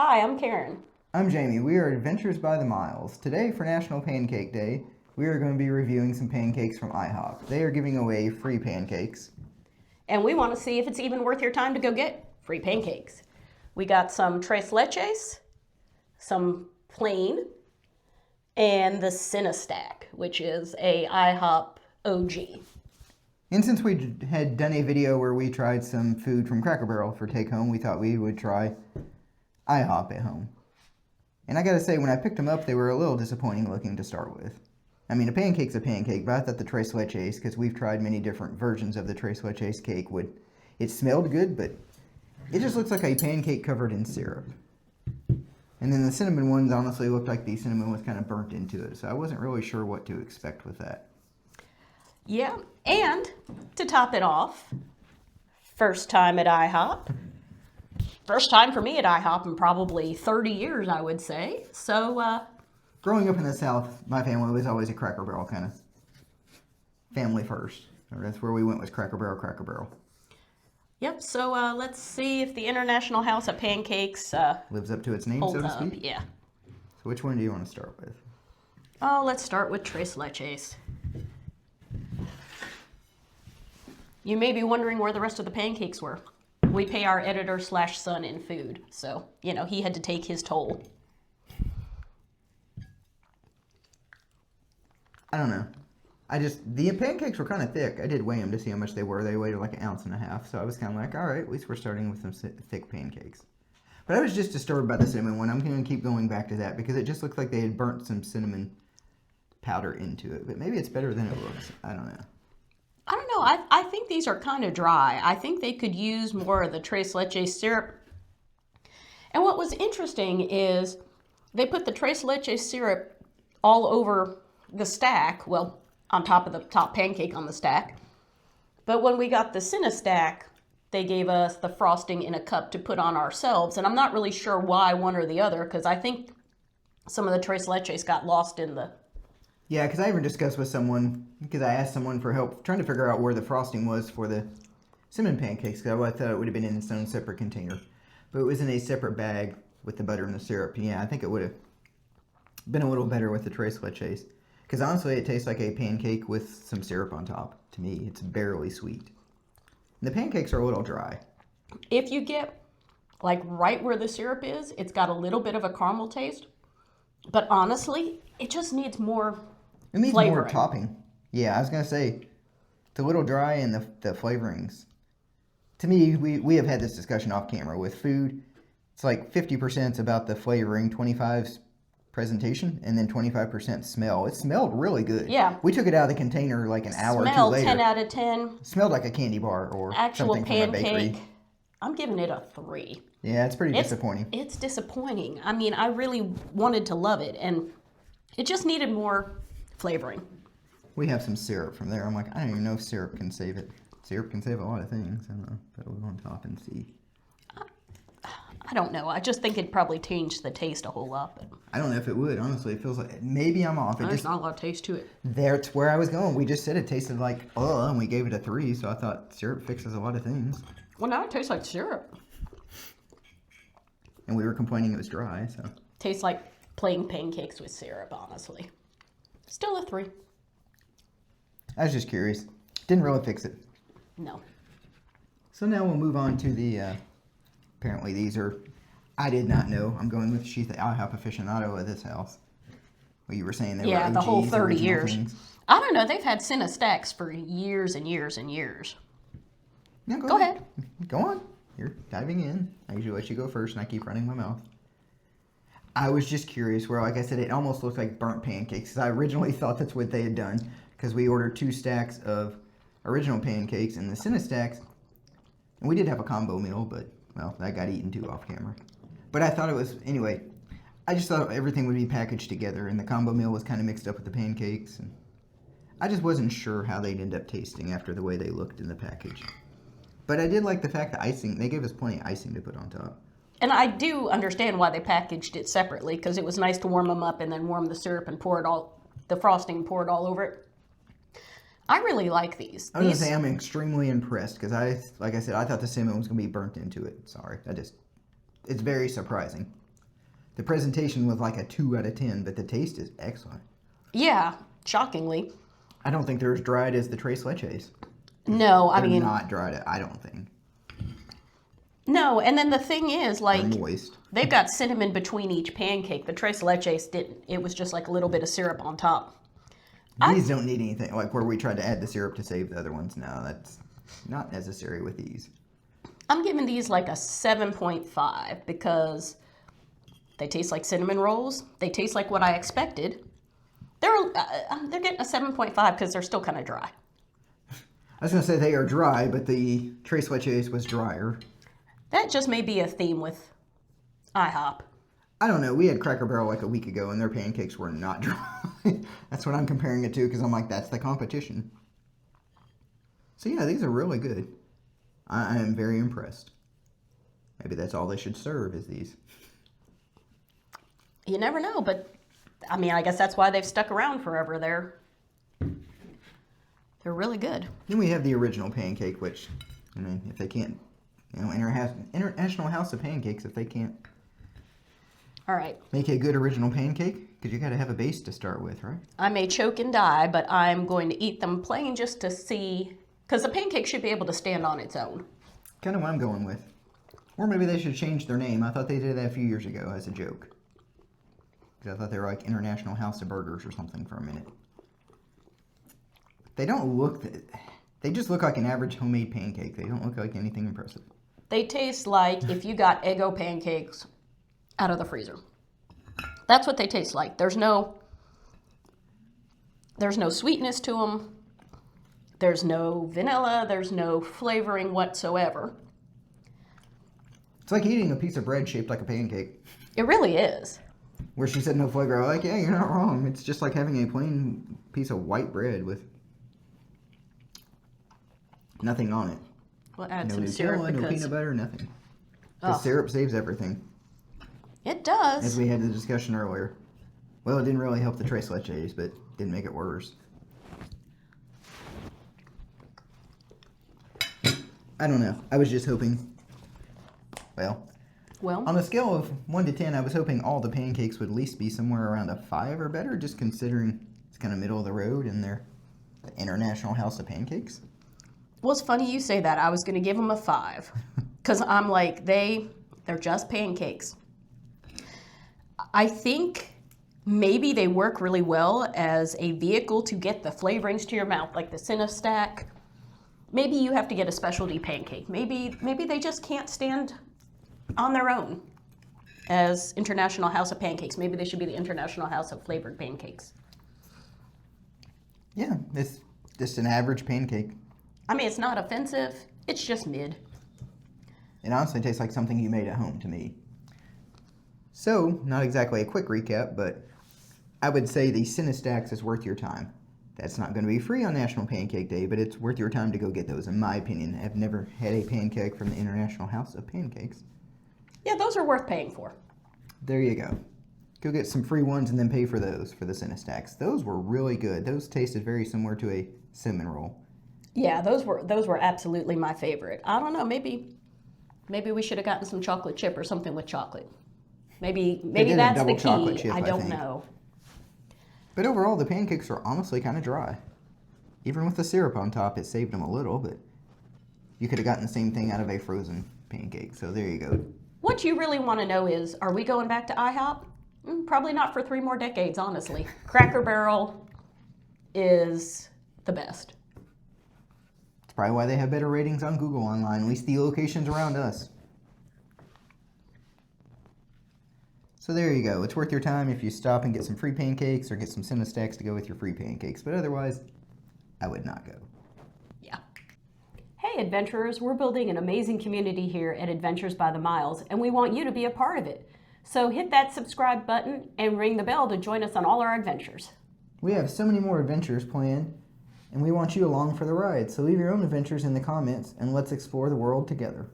Hi, I'm Karen. I'm Jamie. We are Adventures by the Miles. Today, for National Pancake Day, we are going to be reviewing some pancakes from IHOP. They are giving away free pancakes. And we want to see if it's even worth your time to go get free pancakes. We got some tres leches, some plain, and the Cinestack, which is a IHOP OG. And since we had done a video where we tried some food from Cracker Barrel for take home, we thought we would try IHOP at home. And I gotta say, when I picked them up, they were a little disappointing looking to start with. I mean, a pancake's a pancake, but I thought the tres leches, because we've tried many different versions of the tres leches cake, it smelled good, but it just looks like a pancake covered in syrup. And then the cinnamon ones honestly looked like the cinnamon was kind of burnt into it, so I wasn't really sure what to expect with that. Yeah, and to top it off, first time at IHOP. First time for me at IHOP in probably 30 years, I would say. So, growing up in the South, my family was always a Cracker Barrel kind of family first. That's where we went, was Cracker Barrel, Cracker Barrel. Yep, so let's see if the International House of Pancakes lives up to its name, so to speak. Yeah. So which one do you want to start with? Oh, let's start with tres leches. You may be wondering where the rest of the pancakes were. We pay our editor/son in food, so, he had to take his toll. I don't know. The pancakes were kind of thick. I did weigh them to see how much they were. They weighed like 1.5 ounces, so I was kind of like, all right, at least we're starting with some thick pancakes. But I was just disturbed by the cinnamon one. I'm going to keep going back to that because it just looks like they had burnt some cinnamon powder into it. But maybe it's better than it looks. I don't know. I don't know. I think these are kind of dry. I think they could use more of the tres leches syrup. And what was interesting is they put the tres leches syrup all over the stack, well, on top of the top pancake on the stack. But when we got the Cinestack, they gave us the frosting in a cup to put on ourselves. And I'm not really sure why one or the other, because I think some of the tres leches got lost in the... Yeah, because I even discussed with someone, because I asked someone for help trying to figure out where the frosting was for the cinnamon pancakes, because I thought it would have been in its own separate container. But it was in a separate bag with the butter and the syrup. Yeah, I think it would have been a little better with the tres leches. Because honestly, it tastes like a pancake with some syrup on top. To me, it's barely sweet. And the pancakes are a little dry. If you get, like, right where the syrup is, it's got a little bit of a caramel taste. But honestly, it just needs more... It needs flavoring. More topping. Yeah, I was going to say, it's a little dry in the flavorings. To me, we have had this discussion off camera. With food, it's like 50% about the flavoring, 25% presentation, and then 25% smell. It smelled really good. Yeah. We took it out of the container like an hour or two Smelled later. 10 out of 10. Smelled like a candy bar or Actual something from a bakery. pancake, I'm giving it a 3. Yeah, it's pretty disappointing. It's disappointing. I mean, I really wanted to love it, and it just needed more flavoring. We have some syrup from there. I'm like, I don't even know if syrup can save it. Syrup can save a lot of things. I don't know. Put it on top and see. I don't know. I just think it'd probably change the taste a whole lot. But I don't know if it would. Honestly, it feels like maybe I'm off. there's not a lot of taste to it. That's where I was going. We just said it tasted like and we gave it a 3. So I thought syrup fixes a lot of things. Well, now it tastes like syrup. And we were complaining it was dry. So Tastes like plain pancakes with syrup, honestly. Still a 3. I was just curious. Didn't really fix it. No. So now we'll move on to the. Apparently these are. I did not know. I'm going with she's the IHOP aficionado of this house. Well, you were saying they were OGs, the whole 30 original years. things. I don't know. They've had Cinestacks for years and years and years. No, Go ahead. Go on. You're diving in. I usually let you go first, and I keep running my mouth. I was just curious where, like I said, it almost looked like burnt pancakes. I originally thought that's what they had done because we ordered 2 stacks of original pancakes and the Cinestacks. And we did have a combo meal, but, well, that got eaten too off camera. But I thought it was, anyway, I just thought everything would be packaged together, and the combo meal was kind of mixed up with the pancakes. And I just wasn't sure how they'd end up tasting after the way they looked in the package. But I did like the fact that they gave us plenty of icing to put on top. And I do understand why they packaged it separately, because it was nice to warm them up and then warm the syrup and the frosting, pour it all over it. I really like these. I was going to say I'm extremely impressed because like I said, I thought the cinnamon was going to be burnt into it. Sorry. It's very surprising. The presentation was like a 2 out of 10, but the taste is excellent. Yeah, shockingly. I don't think they're as dried as the Tres Leches. No, I They're mean, not dried, I don't think. no. And then the thing is, like, They're moist. they've got cinnamon between each pancake. The Tres Leches didn't. It was just like a little bit of syrup on top. These don't need anything, like where we tried to add the syrup to save the other ones. No, that's not necessary with these. I'm giving these like a 7.5 because they taste like cinnamon rolls. They taste like what I expected. They're getting a 7.5 because they're still kind of dry. I was going to say they are dry, but the Tres Leches was drier. That just may be a theme with IHOP. I don't know. We had Cracker Barrel like a week ago, and their pancakes were not dry. That's what I'm comparing it to, because I'm like, that's the competition. So yeah, these are really good. I am very impressed. Maybe that's all they should serve is these. You never know, but I mean, I guess that's why they've stuck around forever. They're really good. Then we have the original pancake, which, I mean, if they can't, International House of Pancakes, if they can't All right. make a good original pancake, because you got to have a base to start with, right? I may choke and die, but I'm going to eat them plain just to see, because the pancake should be able to stand on its own. Kind of what I'm going with. Or maybe they should change their name. I thought they did that a few years ago as a joke. Because I thought they were like International House of Burgers or something for a minute. They don't look, they just look like an average homemade pancake. They don't look like anything impressive. They taste like if you got Eggo pancakes out of the freezer. That's what they taste like. There's no sweetness to them. There's no vanilla. There's no flavoring whatsoever. It's like eating a piece of bread shaped like a pancake. It really is. Where she said no flavor, I'm like, yeah, you're not wrong. It's just like having a plain piece of white bread with nothing on it. We'll add No some syrup Nutella, no because peanut butter, nothing. Because syrup saves everything. it does. As we had the discussion earlier. Well, it didn't really help the Tres Leches, but didn't make it worse. I don't know. I was just hoping. Well, on a scale of 1 to 10, I was hoping all the pancakes would at least be somewhere around a 5 or better, just considering it's kind of middle of the road and they're the International House of Pancakes. Well, it's funny you say that. I was going to give them a 5 because I'm like, they're just pancakes. I think maybe they work really well as a vehicle to get the flavorings to your mouth, like the Cinestack. Maybe you have to get a specialty pancake. Maybe they just can't stand on their own as International House of Pancakes. Maybe they should be the International House of Flavored Pancakes. Yeah, it's just an average pancake. I mean, it's not offensive. It's just mid. It honestly tastes like something you made at home to me. So, not exactly a quick recap, but I would say the Cinestacks is worth your time. That's not going to be free on National Pancake Day, but it's worth your time to go get those, in my opinion. I've never had a pancake from the International House of Pancakes. Yeah, those are worth paying for. There you go. Go get some free ones and then pay for those, for the Cinestacks. Those were really good. Those tasted very similar to a cinnamon roll. Yeah, those were absolutely my favorite. I don't know, maybe we should have gotten some chocolate chip or something with chocolate. Maybe that's the key. Chip, I don't think. know. But overall, the pancakes are honestly kind of dry. Even with the syrup on top, it saved them a little, but you could have gotten the same thing out of a frozen pancake. So there you go. What you really want to know is, are we going back to IHOP? Probably not for 3 more decades, honestly. Cracker Barrel is the best. It's probably why they have better ratings on Google online, at least the locations around us. So there you go. It's worth your time if you stop and get some free pancakes or get some Cinestacks to go with your free pancakes. But otherwise, I would not go. Yeah. Hey, adventurers, we're building an amazing community here at Adventures by the Miles, and we want you to be a part of it. So hit that subscribe button and ring the bell to join us on all our adventures. We have so many more adventures planned, and we want you along for the ride. So leave your own adventures in the comments, and let's explore the world together.